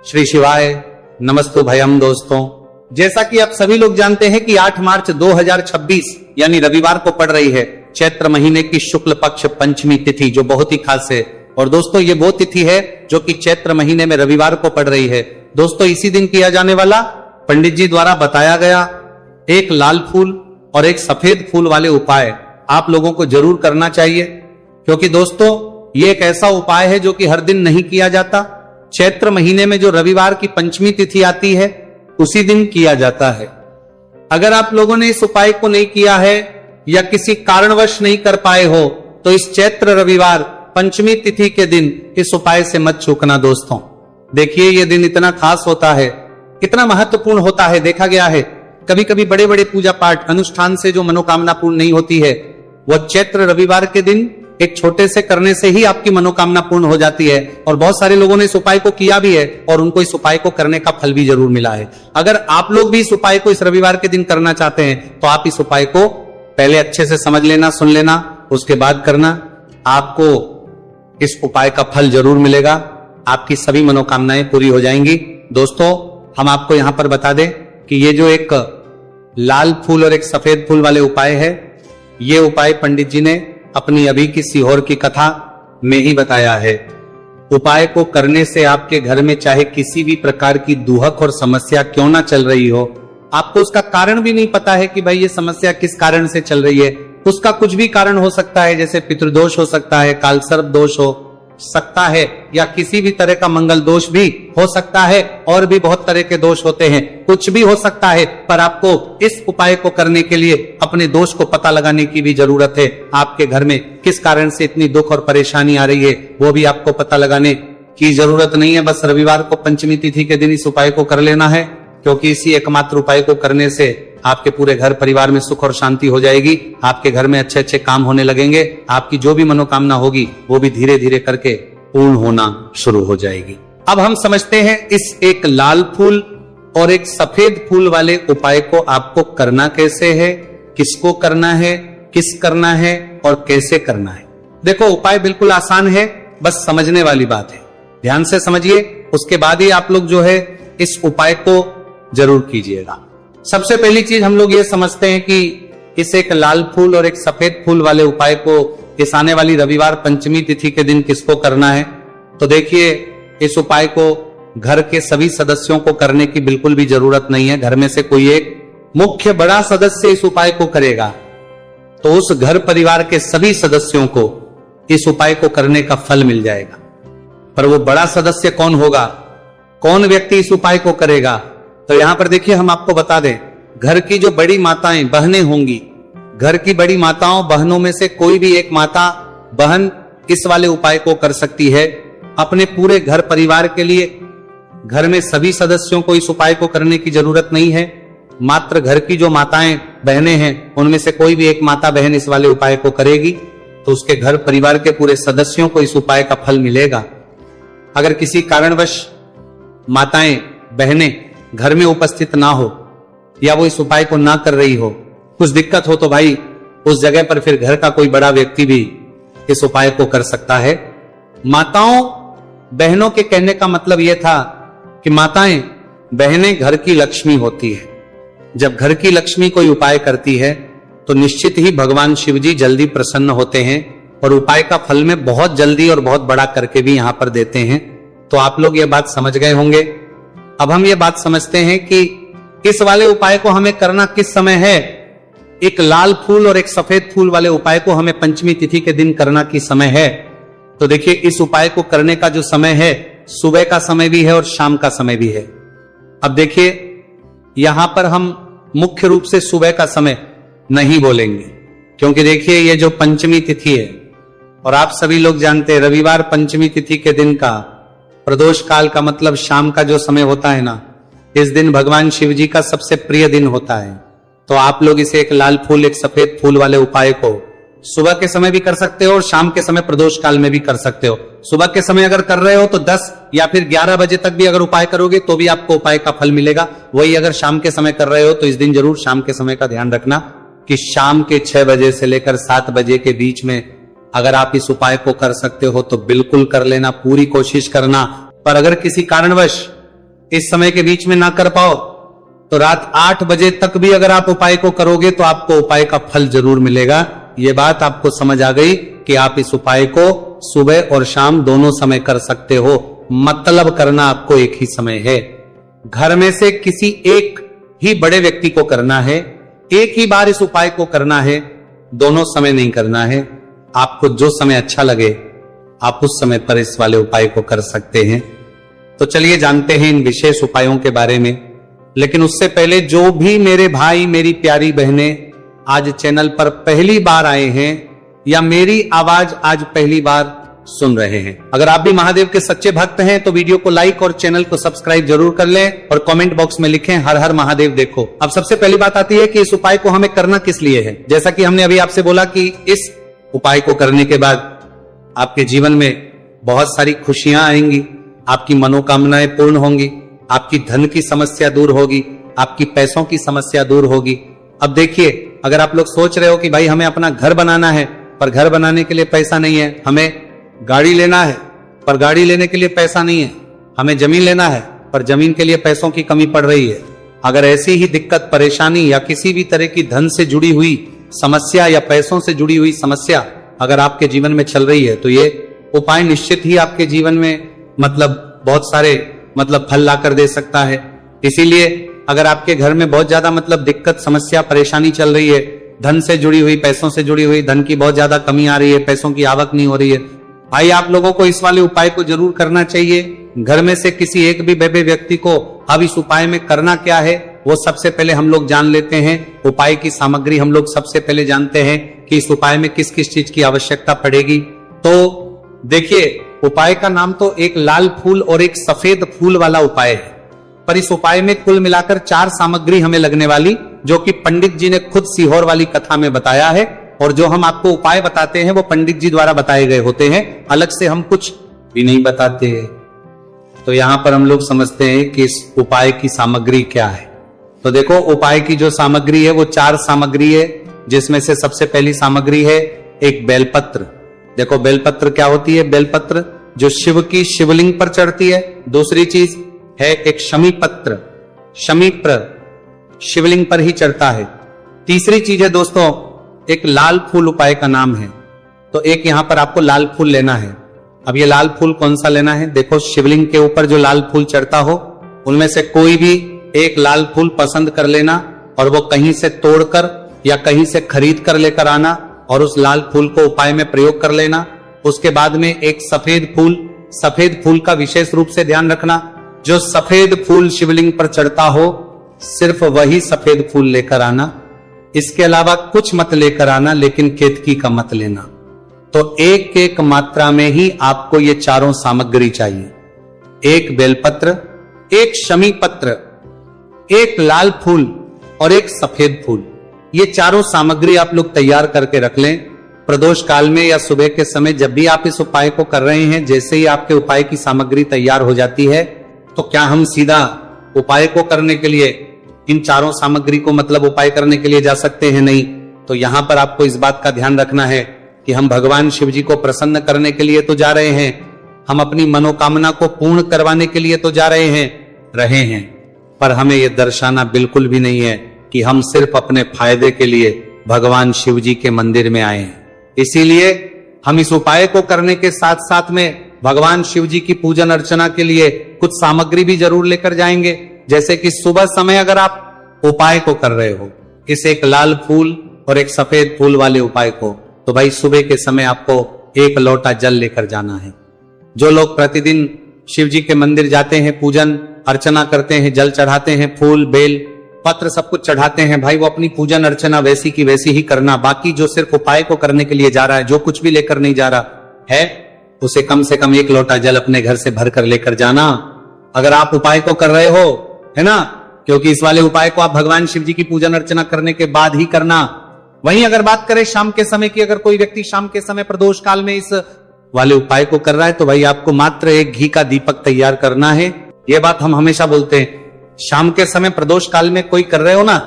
श्री शिवाय नमस्तु भयम। दोस्तों, जैसा कि आप सभी लोग जानते हैं कि 8 मार्च 2026 यानी रविवार को पड़ रही है चैत्र महीने की शुक्ल पक्ष पंचमी तिथि, जो बहुत ही खास है। और दोस्तों, ये वो तिथि है जो कि चैत्र महीने में रविवार को पड़ रही है। दोस्तों, इसी दिन किया जाने वाला पंडित जी द्वारा बताया गया एक लाल फूल और एक सफेद फूल वाले उपाय आप लोगों को जरूर करना चाहिए, क्योंकि दोस्तों ये एक ऐसा उपाय है जो कि हर दिन नहीं किया जाता। चैत्र महीने में जो रविवार की पंचमी तिथि आती है उसी दिन किया जाता है। अगर आप लोगों ने इस उपाय को नहीं किया है या किसी कारणवश नहीं कर पाए हो तो इस चैत्र रविवार पंचमी तिथि के दिन इस उपाय से मत चूकना। दोस्तों देखिए, यह दिन इतना खास होता है, कितना महत्वपूर्ण होता है। देखा गया है कभी कभी बड़े बड़े पूजा पाठ अनुष्ठान से जो मनोकामना पूर्ण नहीं होती है, वह चैत्र रविवार के दिन एक छोटे से करने से ही आपकी मनोकामना पूर्ण हो जाती है। और बहुत सारे लोगों ने इस उपाय को किया भी है और उनको इस उपाय को करने का फल भी जरूर मिला है। अगर आप लोग भी इस उपाय को इस रविवार के दिन करना चाहते हैं तो आप इस उपाय को पहले अच्छे से समझ लेना, सुन लेना, उसके बाद करना। आपको इस उपाय का फल जरूर मिलेगा, आपकी सभी मनोकामनाएं पूरी हो जाएंगी। दोस्तों, हम आपको यहां पर बता दें कि ये जो एक लाल फूल और एक सफेद फूल वाले उपाय है, ये उपाय पंडित जी ने अपनी अभी की सीहोर की कथा में ही बताया है। उपाय को करने से आपके घर में चाहे किसी भी प्रकार की दुहक और समस्या क्यों ना चल रही हो, आपको उसका कारण भी नहीं पता है कि भाई ये समस्या किस कारण से चल रही है, उसका कुछ भी कारण हो सकता है, जैसे पितृदोष हो सकता है, कालसर्प दोष हो सकता है, या किसी भी तरह का मंगल दोष भी हो सकता है, और भी बहुत तरह के दोष होते हैं, कुछ भी हो सकता है। पर आपको इस उपाय को करने के लिए अपने दोष को पता लगाने की भी जरूरत है। आपके घर में किस कारण से इतनी दुख और परेशानी आ रही है वो भी आपको पता लगाने की जरूरत नहीं है। बस रविवार को पंचमी तिथि के दिन इस उपाय को कर लेना है, क्योंकि इसी एकमात्र उपाय को करने से आपके पूरे घर परिवार में सुख और शांति हो जाएगी। आपके घर में अच्छे अच्छे काम होने लगेंगे, आपकी जो भी मनोकामना होगी वो भी धीरे धीरे करके पूर्ण होना शुरू हो जाएगी। अब हम समझते हैं इस एक लाल फूल और एक सफेद फूल वाले उपाय को आपको करना कैसे है, किसको करना है, किस करना है और कैसे करना है। देखो, उपाय बिल्कुल आसान है, बस समझने वाली बात है। ध्यान से समझिए, उसके बाद ही आप लोग जो है इस उपाय को जरूर कीजिएगा। सबसे पहली चीज हम लोग ये समझते हैं कि इस एक लाल फूल और एक सफेद फूल वाले उपाय को इस आने वाली रविवार पंचमी तिथि के दिन किसको करना है। तो देखिए, इस उपाय को घर के सभी सदस्यों को करने की बिल्कुल भी जरूरत नहीं है। घर में से कोई एक मुख्य बड़ा सदस्य इस उपाय को करेगा तो उस घर परिवार के सभी सदस्यों को इस उपाय को करने का फल मिल जाएगा। पर वो बड़ा सदस्य कौन होगा, कौन व्यक्ति इस उपाय को करेगा, तो यहां पर देखिए हम आपको बता दें, घर की जो बड़ी माताएं बहनें होंगी, घर की बड़ी माताओं बहनों में से कोई भी एक माता बहन इस वाले उपाय को कर सकती है। अपने पूरे घर परिवार के लिए घर में सभी सदस्यों को इस उपाय को करने की जरूरत नहीं है। मात्र घर की जो माताएं बहनें हैं उनमें से कोई भी एक माता बहन इस वाले उपाय को करेगी तो उसके घर परिवार के पूरे सदस्यों को इस उपाय का फल मिलेगा। अगर किसी कारणवश माताएं बहनें घर में उपस्थित ना हो या वो इस उपाय को ना कर रही हो, कुछ दिक्कत हो, तो भाई उस जगह पर फिर घर का कोई बड़ा व्यक्ति भी इस उपाय को कर सकता है। माताओं बहनों के कहने का मतलब यह था कि माताएं बहनें घर की लक्ष्मी होती है। जब घर की लक्ष्मी कोई उपाय करती है तो निश्चित ही भगवान शिव जी जल्दी प्रसन्न होते हैं और उपाय का फल में बहुत जल्दी और बहुत बड़ा करके भी यहां पर देते हैं। तो आप लोग ये बात समझ गए होंगे। अब हम ये बात समझते हैं कि इस वाले उपाय को हमें करना किस समय है। एक लाल फूल और एक सफेद फूल वाले उपाय को हमें पंचमी तिथि के दिन करना किस समय है। तो देखिए, इस उपाय को करने का जो समय है सुबह का समय भी है और शाम का समय भी है। अब देखिए, यहां पर हम मुख्य रूप से सुबह का समय नहीं बोलेंगे, क्योंकि देखिए ये जो पंचमी तिथि है और आप सभी लोग जानते हैं रविवार पंचमी तिथि के दिन का प्रदोष काल का मतलब शाम का जो समय होता है ना, इस दिन भगवान शिव जी का सबसे प्रिय दिन होता है। तो आप लोग इसे एक लाल फूल एक सफेद फूल वाले उपाय को सुबह के समय भी कर सकते हो और शाम के समय प्रदोष काल में भी कर सकते हो। सुबह के समय अगर कर रहे हो तो 10 या फिर 11 बजे तक भी अगर उपाय करोगे तो भी आपको उपाय का फल मिलेगा। वही अगर शाम के समय कर रहे हो तो इस दिन जरूर शाम के समय का ध्यान रखना कि शाम के 6 बजे से लेकर 7 बजे के बीच में अगर आप इस उपाय को कर सकते हो तो बिल्कुल कर लेना, पूरी कोशिश करना। पर अगर किसी कारणवश इस समय के बीच में ना कर पाओ तो रात 8 बजे तक भी अगर आप उपाय को करोगे तो आपको उपाय का फल जरूर मिलेगा। ये बात आपको समझ आ गई कि आप इस उपाय को सुबह और शाम दोनों समय कर सकते हो। मतलब करना आपको एक ही समय है। घर में से किसी एक ही बड़े व्यक्ति को करना है, एक ही बार इस उपाय को करना है, दोनों समय नहीं करना है। आपको जो समय अच्छा लगे आप उस समय पर इस वाले उपाय को कर सकते हैं। तो चलिए जानते हैं इन विशेष उपायों के बारे में। लेकिन उससे पहले जो भी मेरे भाई मेरी प्यारी बहनें आज चैनल पर पहली बार आए हैं या मेरी आवाज आज पहली बार सुन रहे हैं, अगर आप भी महादेव के सच्चे भक्त हैं तो वीडियो को लाइक और चैनल को सब्सक्राइब जरूर कर लें और कमेंट बॉक्स में लिखें हर हर महादेव देखो। अब सबसे पहली बात आती है कि इस उपाय को हमें करना किस लिए है। जैसा कि हमने अभी आपसे बोला कि इस उपाय को करने के बाद आपके जीवन में बहुत सारी खुशियां आएंगी, आपकी मनोकामनाएं पूर्ण होंगी, आपकी धन की समस्या दूर होगी, आपकी पैसों की समस्या दूर होगी। अब देखिए, अगर आप लोग सोच रहे हो कि भाई हमें अपना घर बनाना है पर घर बनाने के लिए पैसा नहीं है, हमें गाड़ी लेना है पर गाड़ी लेने के लिए पैसा नहीं है, हमें जमीन लेना है पर जमीन के लिए पैसों की कमी पड़ रही है, अगर ऐसी ही दिक्कत परेशानी या किसी भी तरह की धन से जुड़ी हुई समस्या या पैसों से जुड़ी हुई समस्या अगर आपके जीवन में चल रही है तो ये उपाय निश्चित ही आपके जीवन में बहुत सारे फल ला कर दे सकता है। इसीलिए अगर आपके घर में बहुत ज्यादा दिक्कत समस्या परेशानी चल रही है, धन से जुड़ी हुई पैसों से जुड़ी हुई, धन की बहुत ज्यादा कमी आ रही है, पैसों की आवक नहीं हो रही है, भाई आप लोगों को इस वाले उपाय को जरूर करना चाहिए। घर में से किसी एक भी बेबे व्यक्ति को अब इस उपाय में करना क्या है वो सबसे पहले हम लोग जान लेते हैं। उपाय की सामग्री हम लोग सबसे पहले जानते हैं कि इस उपाय में किस किस चीज की आवश्यकता पड़ेगी। तो देखिए, उपाय का नाम तो एक लाल फूल और एक सफेद फूल वाला उपाय है, पर इस उपाय में कुल मिलाकर 4 सामग्री हमें लगने वाली, जो कि पंडित जी ने खुद सीहोर वाली कथा में बताया है। और जो हम आपको उपाय बताते हैं वो पंडित जी द्वारा बताए गए होते हैं, अलग से हम कुछ भी नहीं बताते। तो यहां पर हम लोग समझते हैं कि इस उपाय की सामग्री क्या है। तो देखो, उपाय की जो सामग्री है वो 4 सामग्री है, जिसमें से सबसे पहली सामग्री है एक बेलपत्र। देखो, बेलपत्र क्या होती है? बेलपत्र जो शिव की शिवलिंग पर चढ़ती है। दूसरी चीज है एक शमी पत्र, शमीप्र शिवलिंग पर ही चढ़ता है। तीसरी चीज है दोस्तों एक लाल फूल, उपाय का नाम है। तो एक यहां पर आपको लाल फूल लेना है। अब ये लाल फूल कौन सा लेना है? देखो, शिवलिंग के ऊपर जो लाल फूल चढ़ता हो उनमें से कोई भी एक लाल फूल पसंद कर लेना और वो कहीं से तोड़कर या कहीं से खरीद कर लेकर आना और उस लाल फूल को उपाय में प्रयोग कर लेना। उसके बाद में एक सफेद फूल का विशेष रूप से ध्यान रखना, जो सफेद फूल शिवलिंग पर चढ़ता हो सिर्फ वही सफेद फूल लेकर आना, इसके अलावा कुछ मत लेकर आना, लेकिन केतकी का मत लेना। तो एक एक मात्रा में ही आपको ये चारों सामग्री चाहिए। एक बेलपत्र, एक शमी पत्र, एक लाल फूल और एक सफेद फूल। ये चारों सामग्री आप लोग तैयार करके रख लें। प्रदोष काल में या सुबह के समय जब भी आप इस उपाय को कर रहे हैं, जैसे ही आपके उपाय की सामग्री तैयार हो जाती है तो क्या हम सीधा उपाय को करने के लिए इन चारों सामग्री को उपाय करने के लिए जा सकते हैं? नहीं। तो यहां पर आपको इस बात का ध्यान रखना है कि हम भगवान शिव जी को प्रसन्न करने के लिए तो जा रहे हैं, हम अपनी मनोकामना को पूर्ण करवाने के लिए तो जा रहे हैं, पर हमें यह दर्शाना बिल्कुल भी नहीं है कि हम सिर्फ अपने फायदे के लिए भगवान शिव जी के मंदिर में आए हैं। इसीलिए हम इस उपाय को करने के साथ साथ में भगवान शिव जी की पूजन अर्चना के लिए कुछ सामग्री भी जरूर लेकर जाएंगे। जैसे कि सुबह समय अगर आप उपाय को कर रहे हो, इस एक लाल फूल और एक सफेद फूल वाले उपाय को, तो भाई सुबह के समय आपको 1 लोटा जल लेकर जाना है। जो लोग प्रतिदिन शिव जी के मंदिर जाते हैं, पूजन अर्चना करते हैं, जल चढ़ाते हैं, फूल बेल पत्र सब कुछ चढ़ाते हैं, भाई वो अपनी पूजन अर्चना वैसी की वैसी ही करना। बाकी जो सिर्फ उपाय को करने के लिए जा रहा है, जो कुछ भी लेकर नहीं जा रहा है, उसे कम से कम 1 लोटा जल अपने घर से भर कर लेकर जाना। अगर आप उपाय को कर रहे हो, है ना, क्योंकि इस वाले उपाय को आप भगवान शिव जी की पूजन अर्चना करने के बाद ही करना। वहीं अगर बात करें शाम के समय की, अगर कोई व्यक्ति शाम के समय प्रदोष काल में इस वाले उपाय को कर रहा है तो भाई आपको मात्र एक घी का दीपक तैयार करना है। यह बात हम हमेशा बोलते हैं, शाम के समय प्रदोष काल में कोई कर रहे हो ना,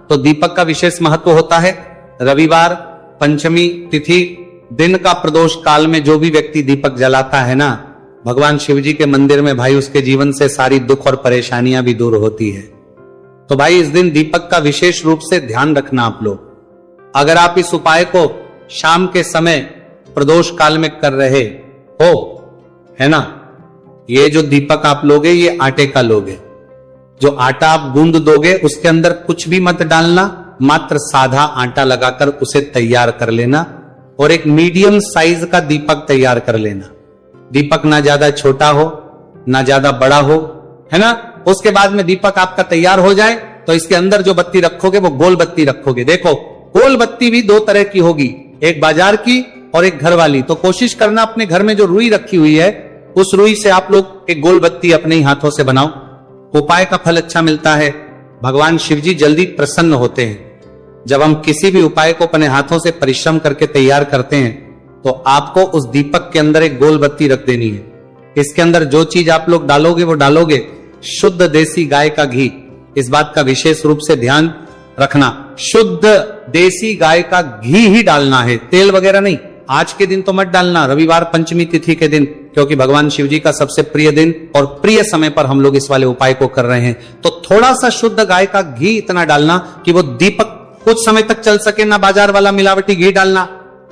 तो दीपक का विशेष महत्व होता है। रविवार, पंचमी तिथि दिन का प्रदोष काल में जो भी व्यक्ति दीपक जलाता है ना, भगवान शिव जी के मंदिर में भाई उसके जीवन से सारी दुख और परेशानियां भी दूर होती है। तो भाई इस दिन दीपक का विशेष रूप से ध्यान रखना आप लोग। अगर आप इस उपाय को शाम के समय प्रदोष काल में कर रहे हो, है ना, ये जो दीपक आप लोगे ये आटे का लोगे। जो आटा आप गूंद दोगे उसके अंदर कुछ भी मत डालना, मात्र साधा आटा लगाकर उसे तैयार कर लेना और एक मीडियम साइज का दीपक तैयार कर लेना। दीपक ना ज्यादा छोटा हो ना ज्यादा बड़ा हो, है ना। उसके बाद में दीपक आपका तैयार हो जाए तो इसके अंदर जो बत्ती रखोगे वो गोल बत्ती रखोगे। देखो गोल बत्ती भी दो तरह की होगी, एक बाजार की और एक घर वाली। तो कोशिश करना अपने घर में जो रुई रखी हुई है उस रुई से आप लोग एक गोल बत्ती अपने ही हाथों से बनाओ। उपाय का फल अच्छा मिलता है। भगवान शिव जी जल्दी प्रसन्न होते हैं। जब हम किसी भी उपाय को अपने हाथों से परिश्रम करके तैयार करते हैं तो आपको उस दीपक के अंदर एक गोल बत्ती रख देनी है। इसके अंदर जो चीज आप लोग डालोगे वो डालोगे शुद्ध देसी गाय का घी। इस बात का विशेष रूप से ध्यान रखना, शुद्ध देसी गाय का घी ही डालना है, तेल वगैरह नहीं। आज के दिन तो मत डालना, रविवार पंचमी तिथि के दिन, क्योंकि भगवान शिव जी का सबसे प्रिय दिन और प्रिय समय पर हम लोग इस वाले उपाय को कर रहे हैं। तो थोड़ा सा शुद्ध गाय का घी इतना डालना कि वो दीपक कुछ समय तक चल सके। ना बाजार वाला मिलावटी घी डालना,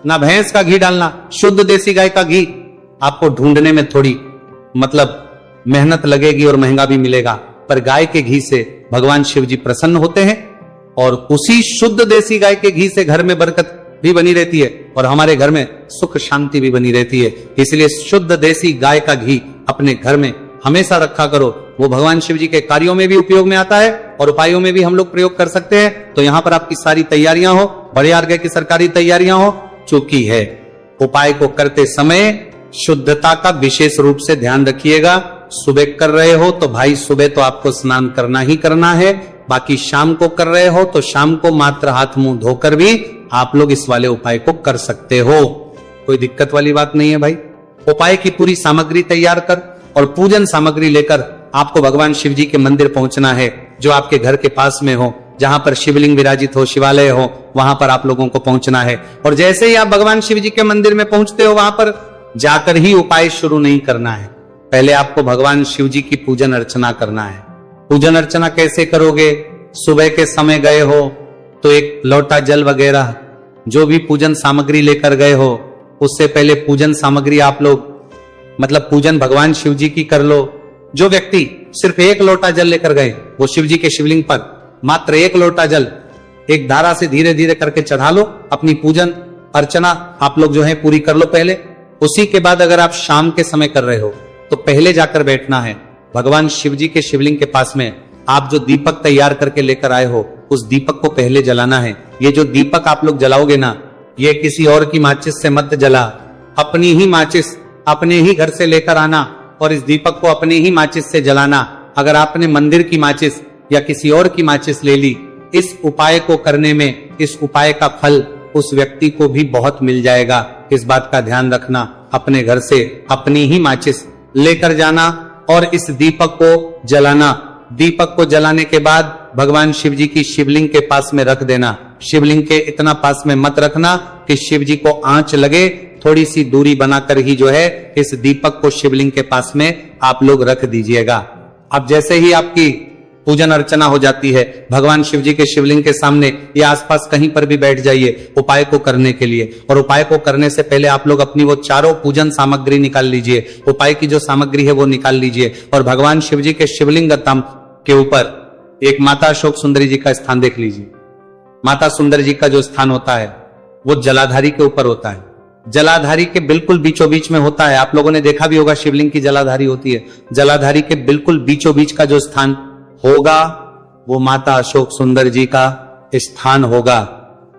ना भैंस का घी डालना, शुद्ध देसी गाय का घी। आपको ढूंढने में थोड़ी मतलब मेहनत लगेगी और महंगा भी मिलेगा, पर गाय के घी से भगवान शिव जी प्रसन्न होते हैं और उसी शुद्ध देसी गाय के घी से घर में बरकत भी बनी रहती है और हमारे घर में सुख शांति भी बनी रहती है। इसलिए शुद्ध देसी गाय का घी अपने घर में हमेशा रखा करो। वो भगवान शिव जी के कार्यों में भी उपयोग में आता है और उपायों में भी हम लोग प्रयोग कर सकते हैं। तो यहां पर आपकी सारी तैयारियां हो, बड़े आर्गय की सरकारी तैयारियां हो चुकी है। उपाय को करते समय शुद्धता का विशेष रूप से ध्यान रखिएगा। सुबह कर रहे हो तो भाई सुबह तो आपको स्नान करना ही करना है, बाकी शाम को कर रहे हो तो शाम को मात्र हाथ मुंह धोकर भी आप लोग इस वाले उपाय को कर सकते हो। कोई दिक्कत वाली बात नहीं है भाई। उपाय की पूरी सामग्री तैयार कर और पूजन सामग्री लेकर आपको भगवान शिव जी के मंदिर पहुंचना है, जो आपके घर के पास में हो, जहां पर शिवलिंग विराजित हो, शिवालय हो, वहां पर आप लोगों को पहुंचना है। और जैसे ही आप भगवान शिव जी के मंदिर में पहुंचते हो वहां पर जाकर ही उपाय शुरू नहीं करना है। पहले आपको भगवान शिव जी की पूजन अर्चना करना है। पूजन अर्चना कैसे करोगे? सुबह के समय गए हो तो एक लोटा जल वगैरह जो भी पूजन सामग्री लेकर गए हो, उससे पहले पूजन सामग्री आप लोग मतलब पूजन भगवान शिव जी की कर लो। जो व्यक्ति सिर्फ एक लोटा जल लेकर गए वो शिव जी के शिवलिंग पर मात्र एक लोटा जल एक धारा से धीरे धीरे करके चढ़ा लो। अपनी पूजन अर्चना आप लोग जो है पूरी कर लो पहले। उसी के बाद अगर आप शाम के समय कर रहे हो तो पहले जाकर बैठना है भगवान शिव जी के शिवलिंग के पास में। आप जो दीपक तैयार करके लेकर आए हो उस दीपक को पहले जलाना है। ये जो दीपक आप लोग जलाओगे ना, ये किसी और की माचिस से मत जला, अपनी ही माचिस अपने ही घर से लेकर आना और इस दीपक को अपने ही माचिस से जलाना। अगर आपने मंदिर की माचिस या किसी और की माचिस ले ली, इस उपाय को करने में इस उपाय का फल उस व्यक्ति को भी बहुत मिल जाएगा। इस बात का ध्यान रखना। अपने घर से अपनी ही माचिस लेकर जाना और इस दीपक को जलाना। दीपक को जलाने के बाद भगवान शिव जी की शिवलिंग के पास में रख देना। शिवलिंग के इतना पास में मत रखना कि शिव जी को आंच लगे, थोड़ी सी दूरी बनाकर ही जो है इस दीपक को शिवलिंग के पास में आप लोग रख दीजिएगा। अब जैसे ही आपकी पूजन अर्चना हो जाती है, भगवान शिव जी के शिवलिंग के सामने या आसपास कहीं पर भी बैठ जाइए उपाय को करने के लिए। और उपाय को करने से पहले आप लोग अपनी वो चारों पूजन सामग्री निकाल लीजिए। उपाय की जो सामग्री है वो निकाल लीजिए और भगवान शिव जी के शिवलिंग के ऊपर एक माता अशोक सुंदरी जी का स्थान देख लीजिए। माता सुंदर जी का जो स्थान होता है वो जलाधारी के ऊपर होता है। जलाधारी के बिल्कुल बीचों बीच में होता है। आप लोगों ने देखा भी होगा शिवलिंग की जलाधारी होती है। जलाधारी के बिल्कुल बीचों बीच का जो स्थान होगा वो माता अशोक सुंदर जी का स्थान होगा,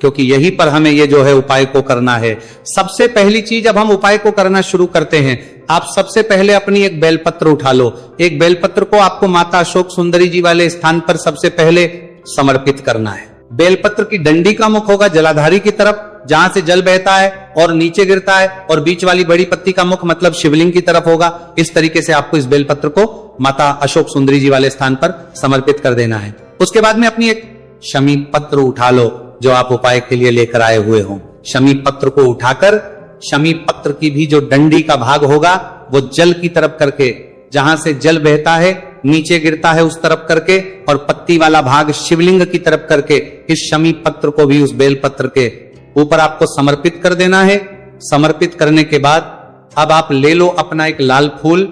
क्योंकि यहीं पर हमें ये जो है उपाय को करना है। सबसे पहली चीज, अब हम उपाय को करना शुरू करते हैं, आप सबसे पहले अपनी एक बेलपत्र उठा लो। एक बेलपत्र को आपको माता अशोक सुंदरी जी वाले स्थान पर सबसे पहले समर्पित करना है। बेलपत्र की डंडी का मुख होगा जलाधारी की तरफ, जहां से जल बहता है और नीचे गिरता है, और बीच वाली बड़ी पत्ती का मुख मतलब शिवलिंग की तरफ होगा। इस तरीके से आपको इस बेलपत्र को माता अशोक सुंदरी जी वाले स्थान पर समर्पित कर देना है। उसके बाद में अपनी एक शमी पत्र उठा लो जो आप उपाय के लिए लेकर आए हुए हो। शमी पत्र को उठाकर शमी पत्र की भी जो डंडी का भाग होगा वो जल की तरफ करके, जहां से जल बहता है नीचे गिरता है उस तरफ करके, और पत्ती वाला भाग शिवलिंग की तरफ करके इस शमी पत्र को भी उस बेल पत्र के ऊपर आपको समर्पित कर देना है। समर्पित करने के बाद अब आप ले लो अपना एक लाल फूल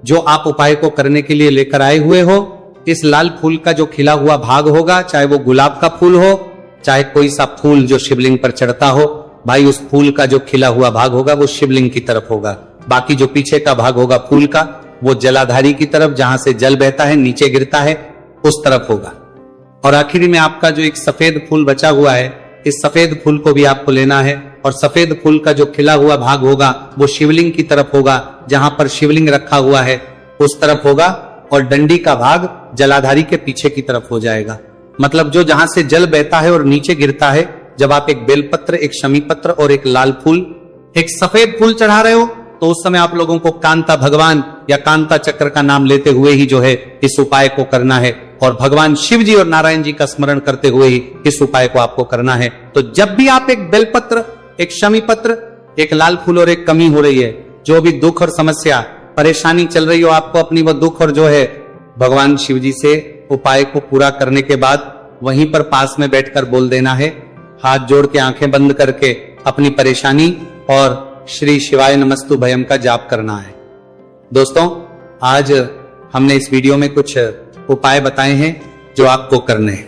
जो आप उपाय को करने के लिए लेकर आए हुए हो। इस लाल फूल का जो खिला हुआ भाग होगा, चाहे वो गुलाब का फूल हो, चाहे कोई सा फूल जो शिवलिंग पर चढ़ता हो, भाई उस फूल का जो खिला हुआ भाग होगा वो शिवलिंग की तरफ होगा। बाकी जो पीछे का भाग होगा फूल का, वो जलाधारी की तरफ, जहां से जल बहता है नीचे गिरता है उस तरफ होगा। और आखिरी में आपका जो एक सफेद फूल बचा हुआ है, इस सफेद फूल को भी आपको लेना है, और सफेद फूल का जो खिला हुआ भाग होगा वो शिवलिंग की तरफ होगा, जहां पर शिवलिंग रखा हुआ है उस तरफ होगा, और डंडी का भाग जलाधारी के पीछे की तरफ हो जाएगा। मतलब जो जहां से जल बहता है और नीचे गिरता है, जब आप एक बेलपत्र, एक शमी पत्र और एक लाल फूल, एक सफेद फूल चढ़ा रहे हो, तो उस समय आप लोगों को कांता भगवान या कांता चक्र का नाम लेते हुए ही जो है इस उपाय को करना है, और भगवान शिव जी और नारायण जी का स्मरण करते हुए ही इस उपाय को आपको करना है। तो जब भी आप एक बेलपत्र, एक शमी पत्र, एक लाल फूल और एक कमी हो रही है, जो भी दुख और समस्या परेशानी चल रही हो आपको अपनी, वो दुख और जो है भगवान शिव जी से उपाय को पूरा करने के बाद वहीं पर पास में बैठकर बोल देना है, हाथ जोड़ के आंखें बंद करके अपनी परेशानी और श्री शिवाय नमस्तु भयम का जाप करना है। दोस्तों, आज हमने इस वीडियो में कुछ उपाय बताए हैं जो आपको करने हैं।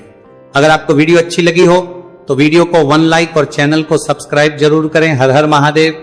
अगर आपको वीडियो अच्छी लगी हो तो वीडियो को 1 लाइक और चैनल को सब्सक्राइब जरूर करें। हर हर महादेव।